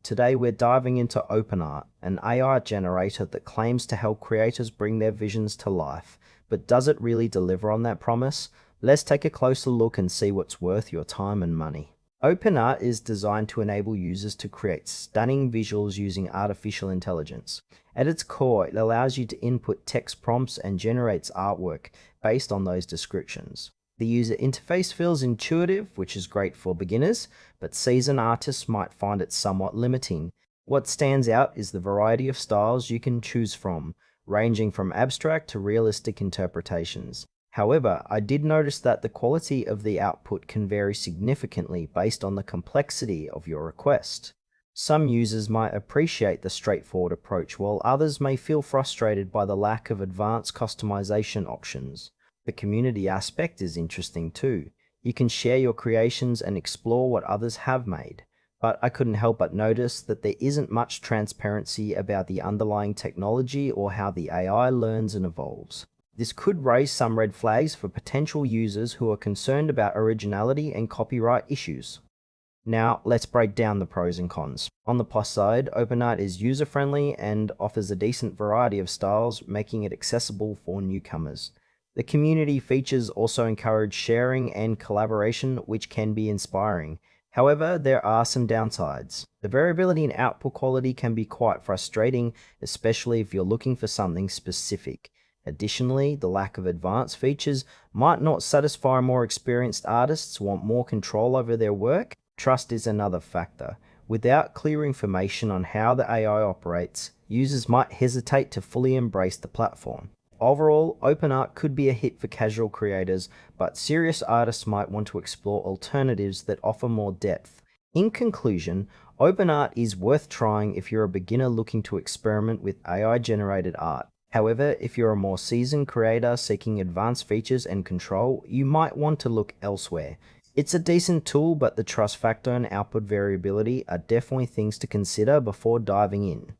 Today we're diving into OpenArt, an AI generator that claims to help creators bring their visions to life. But does it really deliver on that promise? Let's take a closer look and see what's worth your time and money. OpenArt is designed to enable users to create stunning visuals using artificial intelligence. At its core, it allows you to input text prompts and generates artwork based on those descriptions. The user interface feels intuitive, which is great for beginners, but seasoned artists might find it somewhat limiting. What stands out is the variety of styles you can choose from, ranging from abstract to realistic interpretations. However, I did notice that the quality of the output can vary significantly based on the complexity of your request. Some users might appreciate the straightforward approach, while others may feel frustrated by the lack of advanced customization options. The community aspect is interesting too. You can share your creations and explore what others have made. But I couldn't help but notice that there isn't much transparency about the underlying technology or how the AI learns and evolves. This could raise some red flags for potential users who are concerned about originality and copyright issues. Now, let's break down the pros and cons. On the plus side, OpenArt is user-friendly and offers a decent variety of styles, making it accessible for newcomers. The community features also encourage sharing and collaboration, which can be inspiring. However, there are some downsides. The variability in output quality can be quite frustrating, especially if you're looking for something specific. Additionally, the lack of advanced features might not satisfy more experienced artists who want more control over their work. Trust is another factor. Without clear information on how the AI operates, users might hesitate to fully embrace the platform. Overall, OpenArt could be a hit for casual creators, but serious artists might want to explore alternatives that offer more depth. In conclusion, OpenArt is worth trying if you're a beginner looking to experiment with AI-generated art. However, if you're a more seasoned creator seeking advanced features and control, you might want to look elsewhere. It's a decent tool, but the trust factor and output variability are definitely things to consider before diving in.